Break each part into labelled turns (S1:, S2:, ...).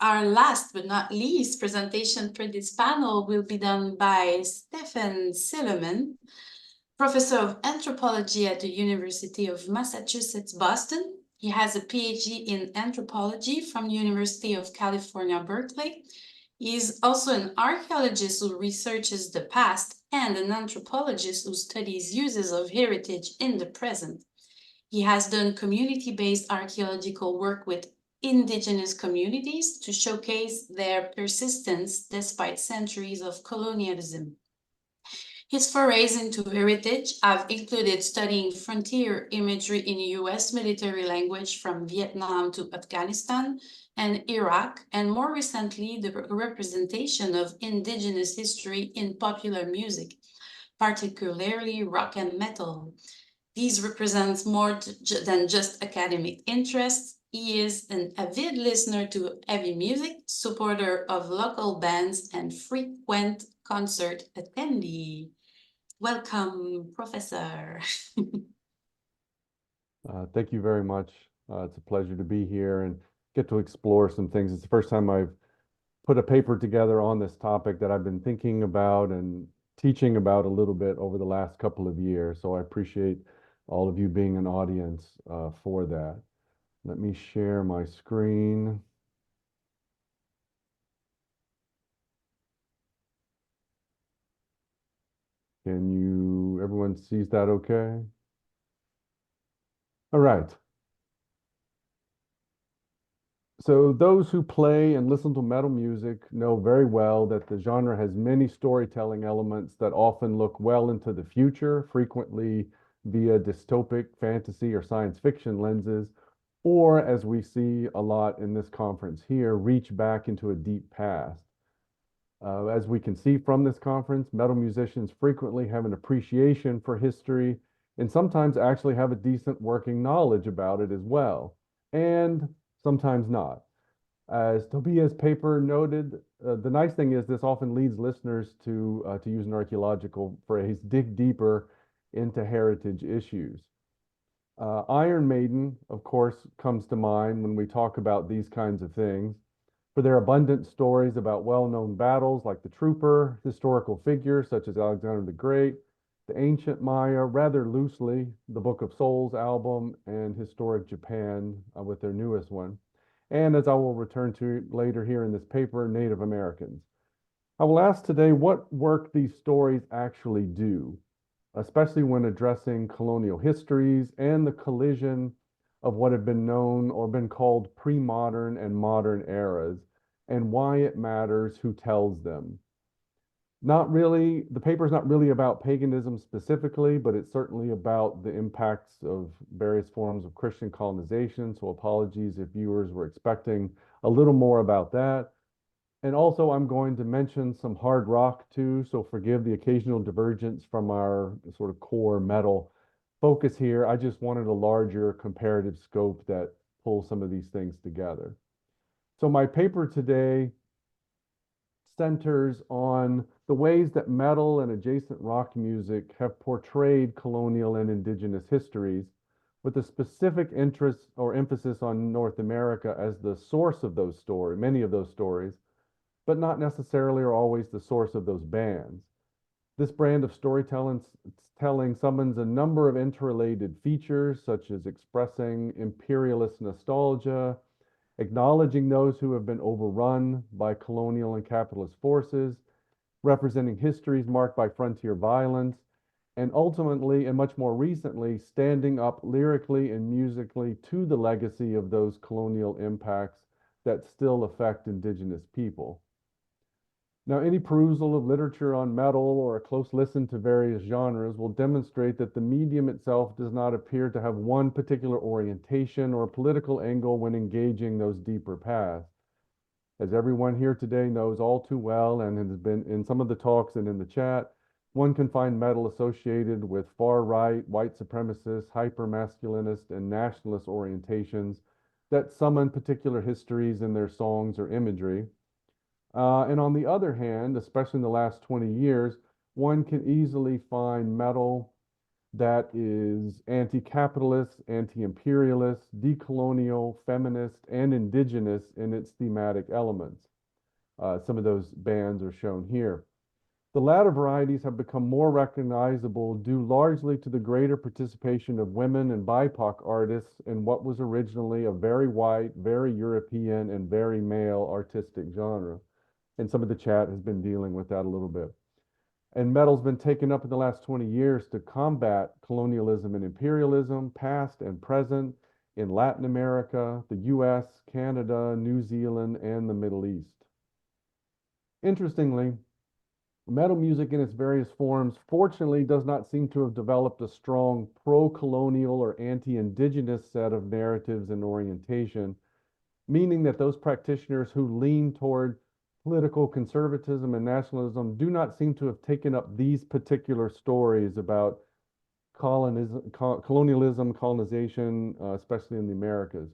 S1: Our last but not least presentation for this panel will be done by Stephen Silliman, professor of anthropology at the University of Massachusetts, Boston. He has a PhD in anthropology from the University of California, Berkeley. He is also an archaeologist who researches the past and an anthropologist who studies uses of heritage in the present. He has done community-based archaeological work with indigenous communities to showcase their persistence despite centuries of colonialism. His forays into heritage have included studying frontier imagery in US military language from Vietnam to Afghanistan and Iraq, and more recently, the representation of indigenous history in popular music, particularly rock and metal. These represent more than just academic interests. He is an avid listener to heavy music, supporter of local bands, and frequent concert attendee. Welcome, Professor.
S2: Thank you very much. It's a pleasure to be here and get to explore some things. It's the first time I've put a paper together on this topic that I've been thinking about and teaching about a little bit over the last couple of years. So I appreciate all of you being an audience for that. Let me share my screen. Everyone sees that okay? All right. So those who play and listen to metal music know very well that the genre has many storytelling elements that often look well into the future, frequently via dystopic fantasy or science fiction lenses, or as we see a lot in this conference here, reach back into a deep past. As we can see from this conference, metal musicians frequently have an appreciation for history and sometimes actually have a decent working knowledge about it as well, and sometimes not. As Tobias' paper noted, the nice thing is this often leads listeners to use an archaeological phrase, dig deeper into heritage issues. Iron Maiden, of course, comes to mind when we talk about these kinds of things for their abundant stories about well-known battles like the Trooper, historical figures such as Alexander the Great, the ancient Maya, rather loosely, the Book of Souls album, and historic Japan with their newest one. And as I will return to later here in this paper, Native Americans. I will ask today what work these stories actually do, especially when addressing colonial histories and the collision of what have been known or been called pre-modern and modern eras, and why it matters who tells them. Not really, the paper is not really about paganism specifically, but it's certainly about the impacts of various forms of Christian colonization. So apologies if viewers were expecting a little more about that. And also I'm going to mention some hard rock too, so forgive the occasional divergence from our sort of core metal focus here. I just wanted a larger comparative scope that pulls some of these things together. So my paper today centers on the ways that metal and adjacent rock music have portrayed colonial and indigenous histories, with a specific interest or emphasis on North America as the source of those stories, many of those stories, but not necessarily or always the source of those bands. This brand of storytelling summons a number of interrelated features, such as expressing imperialist nostalgia, acknowledging those who have been overrun by colonial and capitalist forces, representing histories marked by frontier violence, and ultimately, and much more recently, standing up lyrically and musically to the legacy of those colonial impacts that still affect indigenous people. Now, any perusal of literature on metal or a close listen to various genres will demonstrate that the medium itself does not appear to have one particular orientation or political angle when engaging those deeper paths. As everyone here today knows all too well and has been in some of the talks and in the chat, one can find metal associated with far-right, white supremacist, hyper-masculinist, and nationalist orientations that summon particular histories in their songs or imagery. And on the other hand, especially in the last 20 years, one can easily find metal that is anti-capitalist, anti-imperialist, decolonial, feminist, and indigenous in its thematic elements. Some of those bands are shown here. The latter varieties have become more recognizable due largely to the greater participation of women and BIPOC artists in what was originally a very white, very European, and very male artistic genre. And some of the chat has been dealing with that a little bit. And metal's been taken up in the last 20 years to combat colonialism and imperialism, past and present, in Latin America, the US, Canada, New Zealand, and the Middle East. Interestingly, metal music in its various forms fortunately does not seem to have developed a strong pro-colonial or anti-indigenous set of narratives and orientation, meaning that those practitioners who lean toward political conservatism and nationalism do not seem to have taken up these particular stories about colonialism, colonization, especially in the Americas.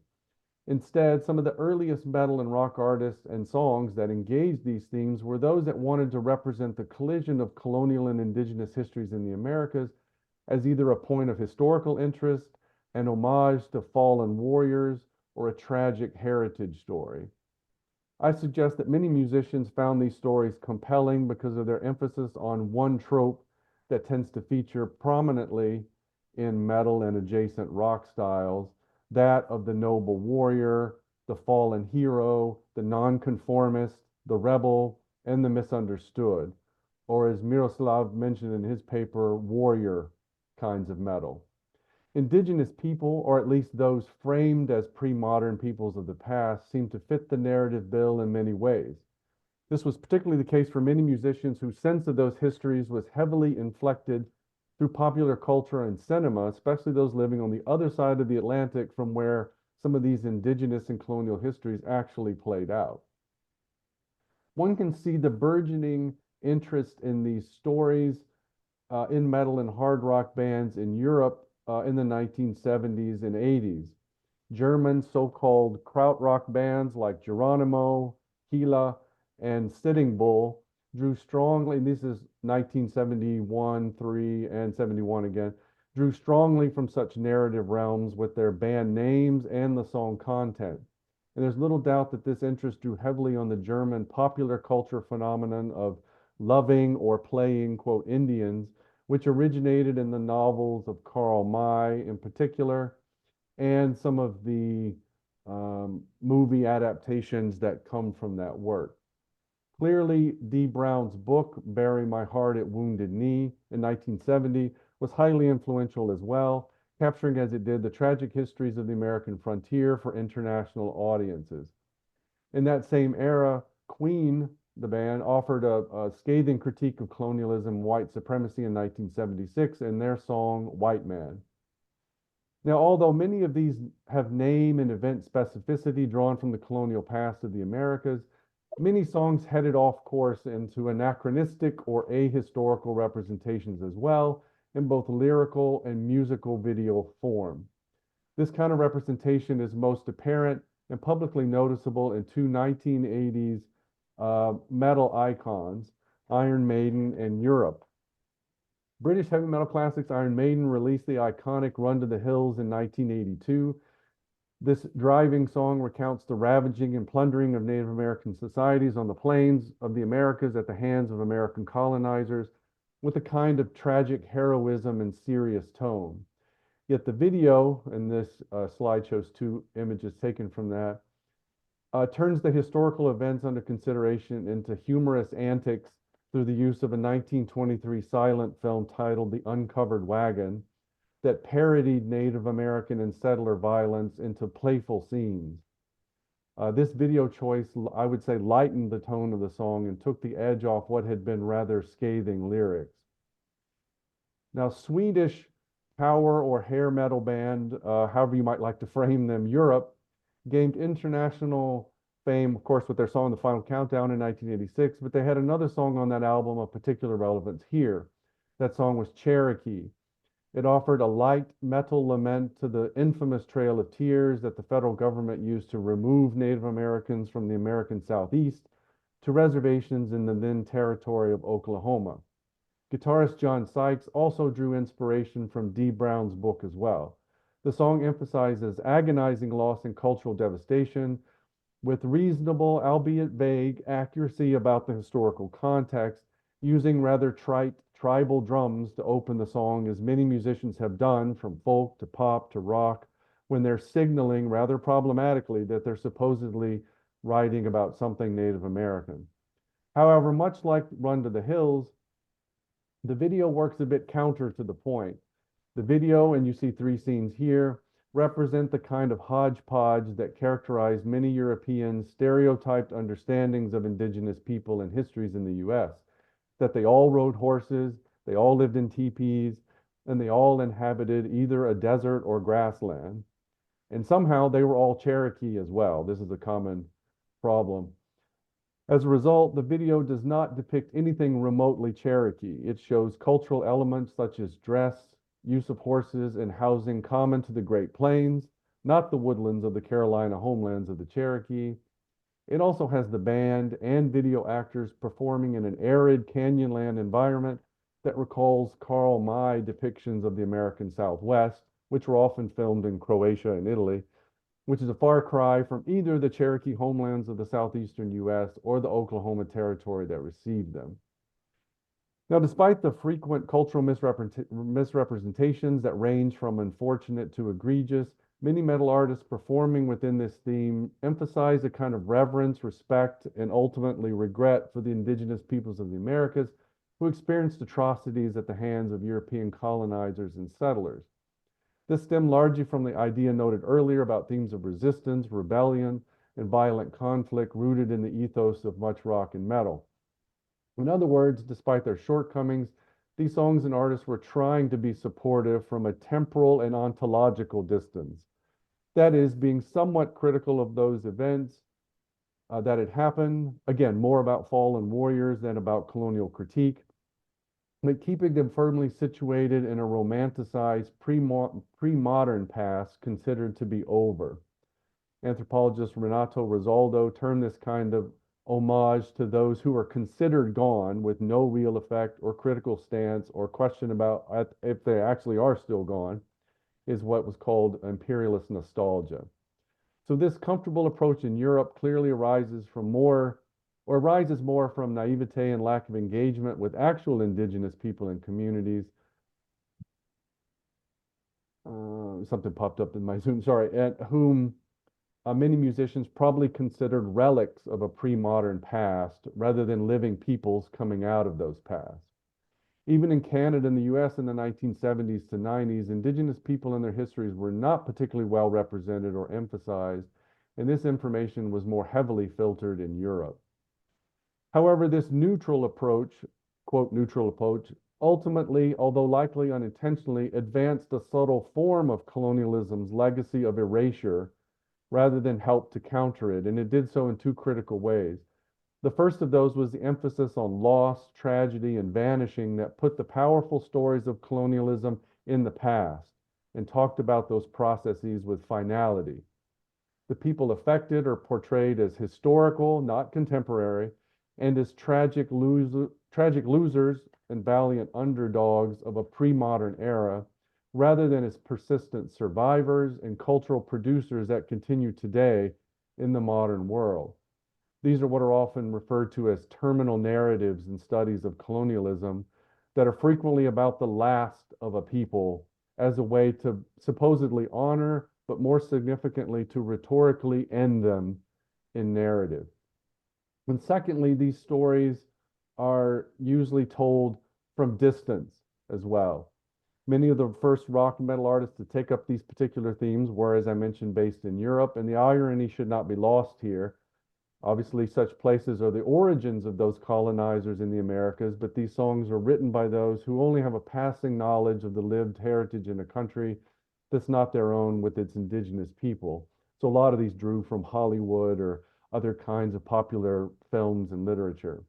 S2: Instead, some of the earliest metal and rock artists and songs that engaged these themes were those that wanted to represent the collision of colonial and indigenous histories in the Americas as either a point of historical interest, an homage to fallen warriors, or a tragic heritage story. I suggest that many musicians found these stories compelling because of their emphasis on one trope that tends to feature prominently in metal and adjacent rock styles, that of the noble warrior, the fallen hero, the nonconformist, the rebel, and the misunderstood, or as Miroslav mentioned in his paper, warrior kinds of metal. Indigenous people, or at least those framed as pre-modern peoples of the past, seem to fit the narrative bill in many ways. This was particularly the case for many musicians whose sense of those histories was heavily inflected through popular culture and cinema, especially those living on the other side of the Atlantic from where some of these indigenous and colonial histories actually played out. One can see the burgeoning interest in these stories in metal and hard rock bands in Europe in the 1970s and 80s. German so-called krautrock bands like Geronimo, Gila, and Sitting Bull drew strongly, and this is 1971, 3, and 71 again, drew strongly from such narrative realms with their band names and the song content. And there's little doubt that this interest drew heavily on the German popular culture phenomenon of loving or playing, quote, Indians, which originated in the novels of Karl May in particular, and some of the movie adaptations that come from that work. Clearly, D. Brown's book, Bury My Heart at Wounded Knee, in 1970, was highly influential as well, capturing as it did the tragic histories of the American frontier for international audiences. In that same era, Queen, the band, offered a scathing critique of colonialism and white supremacy in 1976 in their song, White Man. Now, although many of these have name and event specificity drawn from the colonial past of the Americas, many songs headed off course into anachronistic or ahistorical representations as well, in both lyrical and musical video form. This kind of representation is most apparent and publicly noticeable in two 1980s metal icons, Iron Maiden and Europe. British heavy metal classics Iron Maiden released the iconic Run to the Hills in 1982. This driving song recounts the ravaging and plundering of Native American societies on the plains of the Americas at the hands of American colonizers, with a kind of tragic heroism and serious tone. Yet the video, and this slide shows two images taken from that, turns the historical events under consideration into humorous antics through the use of a 1923 silent film titled The Uncovered Wagon that parodied Native American and settler violence into playful scenes. This video choice, I would say, lightened the tone of the song and took the edge off what had been rather scathing lyrics. Now, Swedish power or hair metal band, however you might like to frame them, Europe, gained international fame, of course, with their song The Final Countdown in 1986, but they had another song on that album of particular relevance here. That song was Cherokee. It offered a light metal lament to the infamous Trail of Tears that the federal government used to remove Native Americans from the American Southeast to reservations in the then territory of Oklahoma. Guitarist John Sykes also drew inspiration from Dee Brown's book as well. The song emphasizes agonizing loss and cultural devastation with reasonable, albeit vague, accuracy about the historical context, using rather trite tribal drums to open the song, as many musicians have done, from folk to pop to rock, when they're signaling rather problematically that they're supposedly writing about something Native American. However, much like Run to the Hills, the video works a bit counter to the point. The video, and you see three scenes here, represent the kind of hodgepodge that characterized many European stereotyped understandings of indigenous people and histories in the US, that they all rode horses, they all lived in teepees, and they all inhabited either a desert or grassland. And somehow they were all Cherokee as well. This is a common problem. As a result, the video does not depict anything remotely Cherokee. It shows cultural elements such as dress, use of horses, and housing common to the Great Plains, not the woodlands of the Carolina homelands of the Cherokee. It also has the band and video actors performing in an arid canyonland environment that recalls Karl May depictions of the American Southwest, which were often filmed in Croatia and Italy, which is a far cry from either the Cherokee homelands of the southeastern US or the Oklahoma Territory that received them. Now, despite the frequent cultural misrepresentations that range from unfortunate to egregious, many metal artists performing within this theme emphasize a kind of reverence, respect, and ultimately regret for the indigenous peoples of the Americas who experienced atrocities at the hands of European colonizers and settlers. This stemmed largely from the idea noted earlier about themes of resistance, rebellion, and violent conflict rooted in the ethos of much rock and metal. In other words, despite their shortcomings, these songs and artists were trying to be supportive from a temporal and ontological distance. That is, being somewhat critical of those events that had happened, again, more about fallen warriors than about colonial critique, but keeping them firmly situated in a romanticized pre-modern past considered to be over. Anthropologist Renato Rosaldo termed this kind of homage to those who are considered gone with no real effect or critical stance or question about if they actually are still gone, is what was called imperialist nostalgia. So this comfortable approach in Europe clearly arises more from naivete and lack of engagement with actual indigenous people and communities. Something popped up in my Zoom, sorry, at whom many musicians probably considered relics of a pre-modern past rather than living peoples coming out of those pasts. Even in Canada and the US in the 1970s to 90s, indigenous people and their histories were not particularly well represented or emphasized, and this information was more heavily filtered in Europe. However, this neutral approach, quote, neutral approach, ultimately, although likely unintentionally, advanced a subtle form of colonialism's legacy of erasure rather than help to counter it, and it did so in two critical ways. The first of those was the emphasis on loss, tragedy, and vanishing that put the powerful stories of colonialism in the past and talked about those processes with finality. The people affected are portrayed as historical, not contemporary, and as tragic losers and valiant underdogs of a pre-modern era, rather than as persistent survivors and cultural producers that continue today in the modern world. These are what are often referred to as terminal narratives in studies of colonialism that are frequently about the last of a people as a way to supposedly honor, but more significantly, to rhetorically end them in narrative. And secondly, these stories are usually told from distance as well. Many of the first rock and metal artists to take up these particular themes were, as I mentioned, based in Europe, and the irony should not be lost here. Obviously, such places are the origins of those colonizers in the Americas, but these songs are written by those who only have a passing knowledge of the lived heritage in a country that's not their own with its indigenous people. So a lot of these drew from Hollywood or other kinds of popular films and literature.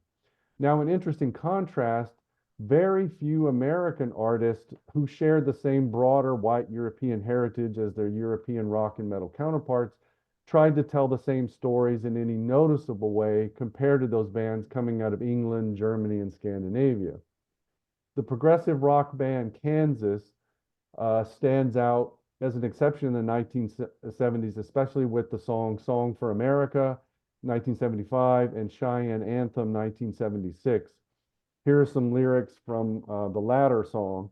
S2: Now, in interesting contrast, very few American artists who shared the same broader white European heritage as their European rock and metal counterparts tried to tell the same stories in any noticeable way compared to those bands coming out of England, Germany, and Scandinavia. The progressive rock band Kansas stands out as an exception in the 1970s, especially with the Song for America, 1975, and Cheyenne Anthem, 1976. Here are some lyrics from the latter song.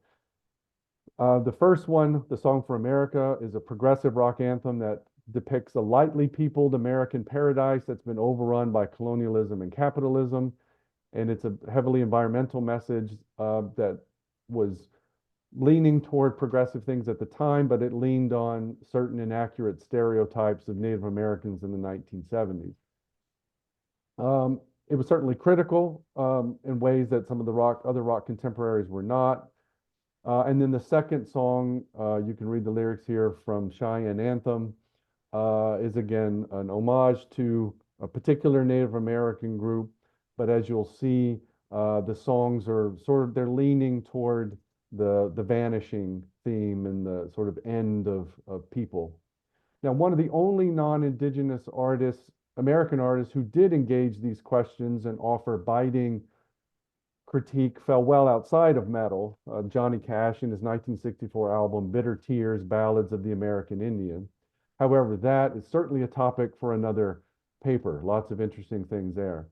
S2: The first one, the Song for America, is a progressive rock anthem that depicts a lightly peopled American paradise that's been overrun by colonialism and capitalism. And it's a heavily environmental message that was leaning toward progressive things at the time, but it leaned on certain inaccurate stereotypes of Native Americans in the 1970s. It was certainly critical in ways that some of the other rock contemporaries were not. And then the second song, you can read the lyrics here from Cheyenne Anthem, is again an homage to a particular Native American group. But as you'll see, the songs are they're leaning toward the vanishing theme and the sort of end of people. Now, one of the only non-Indigenous artists, American artists, who did engage these questions and offer biting critique fell well outside of metal, Johnny Cash in his 1964 album, Bitter Tears, Ballads of the American Indian. However, that is certainly a topic for another paper. Lots of interesting things there.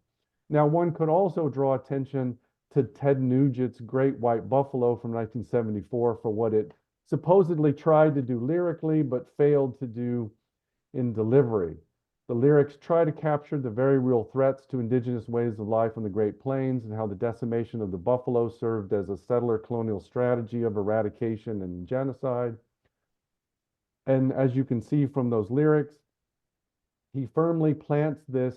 S2: Now, one could also draw attention to Ted Nugent's Great White Buffalo from 1974 for what it supposedly tried to do lyrically, but failed to do in delivery. The lyrics try to capture the very real threats to indigenous ways of life on the Great Plains and how the decimation of the buffalo served as a settler-colonial strategy of eradication and genocide. And as you can see from those lyrics, he firmly plants this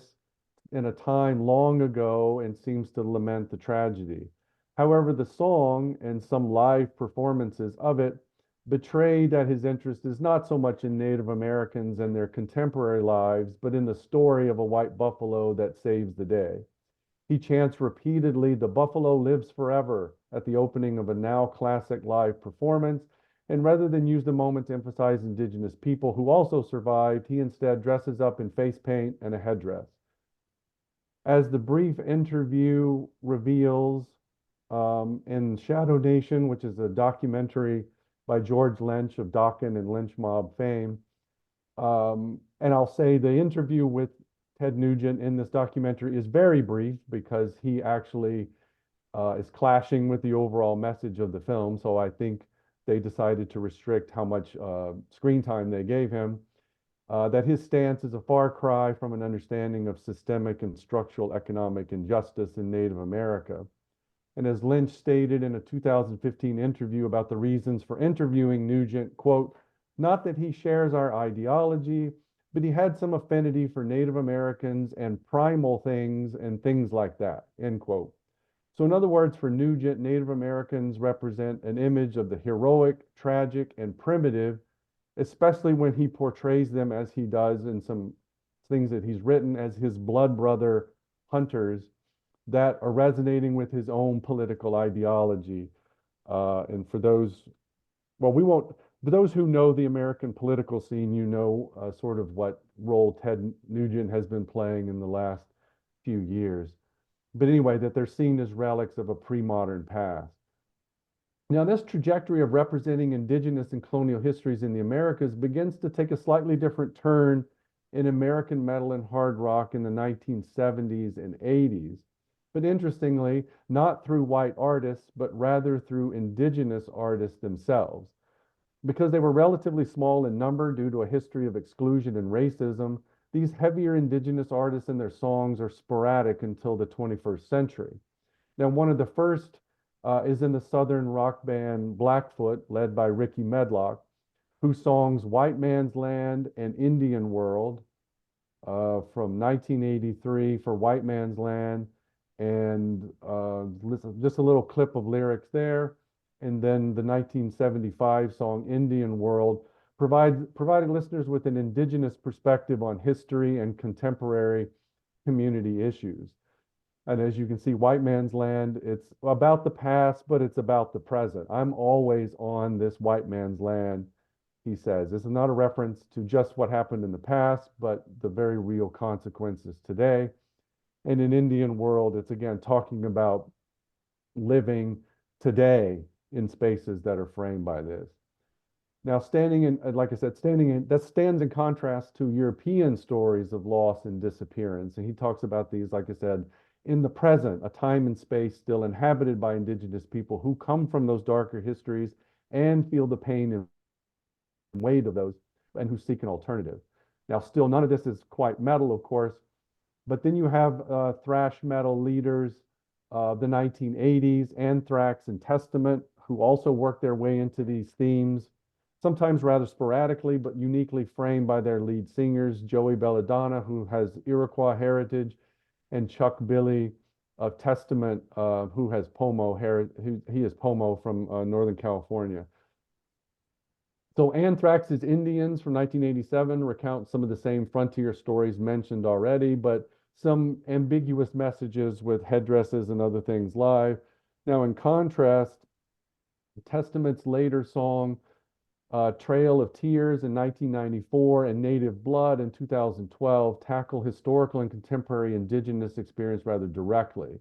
S2: in a time long ago and seems to lament the tragedy. However, the song and some live performances of it betray that his interest is not so much in Native Americans and their contemporary lives, but in the story of a white buffalo that saves the day. He chants repeatedly, "The buffalo lives forever," at the opening of a now classic live performance. And rather than use the moment to emphasize indigenous people who also survived, he instead dresses up in face paint and a headdress. As the brief interview reveals, in Shadow Nation, which is a documentary by George Lynch of Dokken and lynch mob fame. And I'll say the interview with Ted Nugent in this documentary is very brief because he actually is clashing with the overall message of the film. So I think they decided to restrict how much screen time they gave him. That his stance is a far cry from an understanding of systemic and structural economic injustice in Native America. And as Lynch stated in a 2015 interview about the reasons for interviewing Nugent, quote, "Not that he shares our ideology, but he had some affinity for Native Americans and primal things and things like that," end quote. So in other words, for Nugent, Native Americans represent an image of the heroic, tragic, and primitive, especially when he portrays them as he does in some things that he's written as his blood brother hunters that are resonating with his own political ideology. And for those, well, we won't, for those who know the American political scene, you know sort of what role Ted Nugent has been playing in the last few years. But anyway, that they're seen as relics of a pre-modern past. Now, this trajectory of representing indigenous and colonial histories in the Americas begins to take a slightly different turn in American metal and hard rock in the 1970s and 80s. But interestingly, not through white artists, but rather through indigenous artists themselves. Because they were relatively small in number due to a history of exclusion and racism, these heavier indigenous artists and their songs are sporadic until the 21st century. Now, one of the first is in the southern rock band Blackfoot, led by Ricky Medlock, whose songs White Man's Land and Indian World from 1983 for White Man's Land, and just a little clip of lyrics there. And then the 1975 song Indian World provided listeners with an indigenous perspective on history and contemporary community issues. And as you can see, White Man's Land, it's about the past, but it's about the present. I'm always on this white man's land, he says. This is not a reference to just what happened in the past, but the very real consequences today. And in Indian World, it's again talking about living today in spaces that are framed by this. Now, like I said, that stands in contrast to European stories of loss and disappearance. And he talks about these, like I said, in the present, a time and space still inhabited by indigenous people who come from those darker histories and feel the pain and weight of those and who seek an alternative. Now, still, none of this is quite metal, of course, but then you have thrash metal leaders of the 1980s, Anthrax and Testament, who also work their way into these themes, sometimes rather sporadically, but uniquely framed by their lead singers, Joey Belladonna, who has Iroquois heritage, and Chuck Billy of Testament, who has Pomo heritage. He is Pomo from Northern California. So Anthrax's Indians from 1987 recount some of the same frontier stories mentioned already, but some ambiguous messages with headdresses and other things live. Now, in contrast, Testament's later song, Trail of Tears in 1994 and Native Blood in 2012 tackle historical and contemporary indigenous experience rather directly.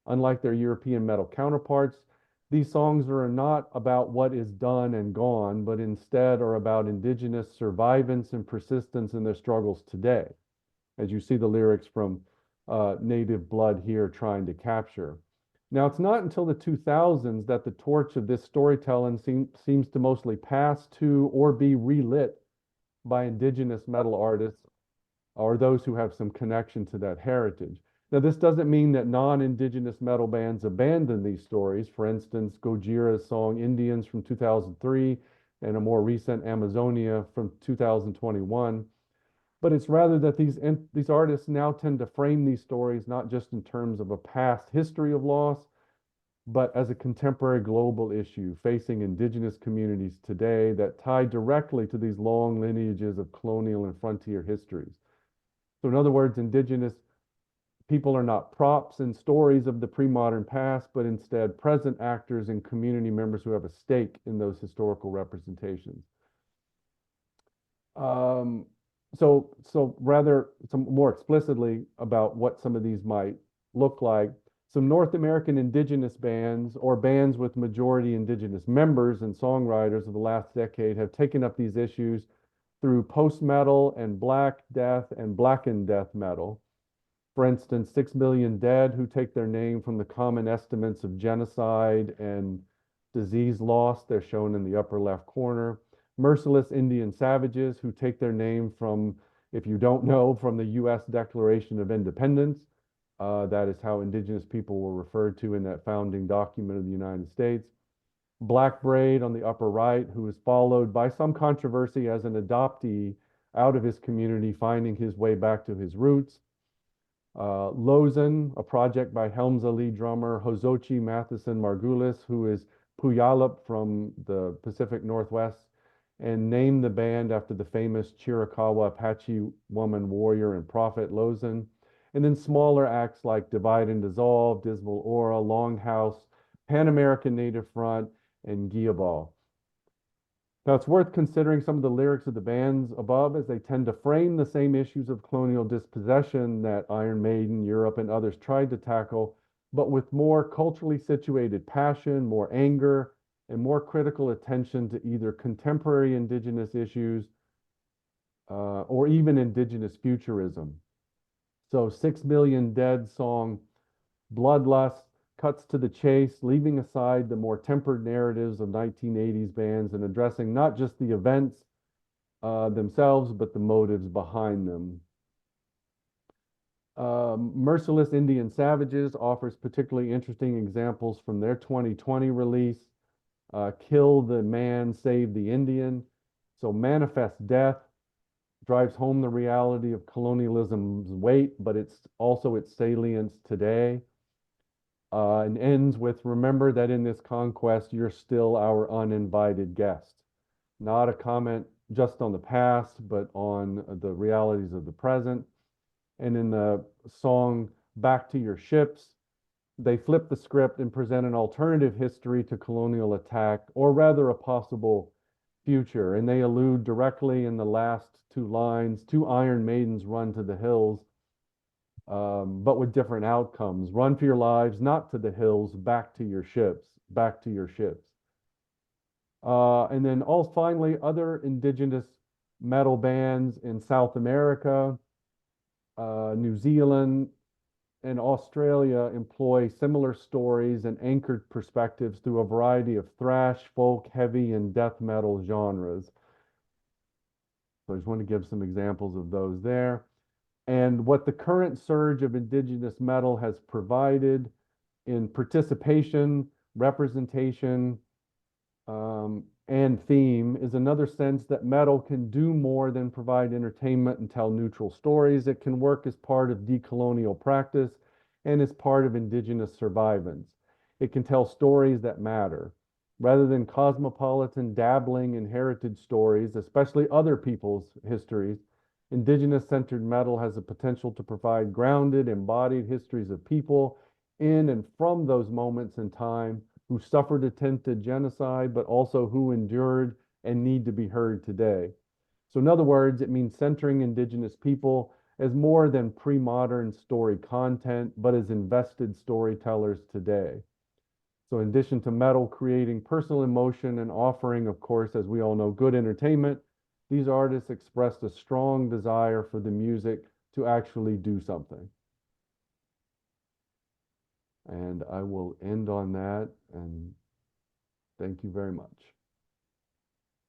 S2: Unlike their European metal counterparts, these songs are not about what is done and gone, but instead are about indigenous survivance and persistence in their struggles today, as you see the lyrics from Native Blood here trying to capture. Now, it's not until the 2000s that the torch of this storytelling seems to mostly pass to or be relit by indigenous metal artists or those who have some connection to that heritage. Now, this doesn't mean that non-indigenous metal bands abandon these stories. For instance, Gojira's song Indians from 2003 and a more recent Amazonia from 2021. But it's rather that these artists now tend to frame these stories not just in terms of a past history of loss, but as a contemporary global issue facing indigenous communities today that tie directly to these long lineages of colonial and frontier histories. So in other words, indigenous people are not props in stories of the pre-modern past, but instead present actors and community members who have a stake in those historical representations. So rather, some more explicitly about what some of these might look like, some North American indigenous bands or bands with majority indigenous members and songwriters of the last decade have taken up these issues through post-metal and Black Death and Blackened Death metal. For instance, 6 Million Dead, who take their name from the common estimates of genocide and disease loss. They're shown in the upper left corner. Merciless Indian Savages, who take their name from, if you don't know, from the U.S. Declaration of Independence. That is how indigenous people were referred to in that founding document of the United States. Black Braid on the upper right, who is followed by some controversy as an adoptee out of his community, finding his way back to his roots. Lozen, a project by Helms Ali drummer Hozochi Matheson Margulis, who is Puyallup from the Pacific Northwest, and named the band after the famous Chiricahua Apache woman warrior and prophet Lozen. And then smaller acts like Divide and Dissolve, Dismal Aura, Longhouse, Pan American Native Front, and Guiabal. Now, it's worth considering some of the lyrics of the bands above, as they tend to frame the same issues of colonial dispossession that Iron Maiden, Europe, and others tried to tackle, but with more culturally situated passion, more anger, and more critical attention to either contemporary indigenous issues or even indigenous futurism. So 6 Million Dead song Bloodlust cuts to the chase, leaving aside the more tempered narratives of 1980s bands and addressing not just the events themselves, but the motives behind them. Merciless Indian Savages offers particularly interesting examples from their 2020 release, Kill the Man, Save the Indian. So Manifest Death drives home the reality of colonialism's weight, but it's also its salience today. And ends with, remember that in this conquest, you're still our uninvited guest. Not a comment just on the past, but on the realities of the present. And in the song Back to Your Ships, they flip the script and present an alternative history to colonial attack, or rather a possible future. And they allude directly in the last two lines to Iron Maiden's Run to the Hills, but with different outcomes. Run for your lives, not to the hills, back to your ships. back to your ships. And then finally, other indigenous metal bands in South America, New Zealand, and Australia employ similar stories and anchored perspectives through a variety of thrash, folk, heavy, and death metal genres. So I just want to give some examples of those there. And what the current surge of indigenous metal has provided in participation, representation, and theme is another sense that metal can do more than provide entertainment and tell neutral stories. It can work as part of decolonial practice and as part of indigenous survivance. It can tell stories that matter. Rather than cosmopolitan, dabbling, inherited stories, especially other people's histories, indigenous-centered metal has the potential to provide grounded, embodied histories of people in and from those moments in time who suffered attempted genocide, but also who endured and need to be heard today. So in other words, it means centering indigenous people as more than pre-modern story content, but as invested storytellers today. So in addition to metal creating personal emotion and offering, of course, as we all know, good entertainment, these artists expressed a strong desire for the music to actually do something. And I will end on that, and thank you very much.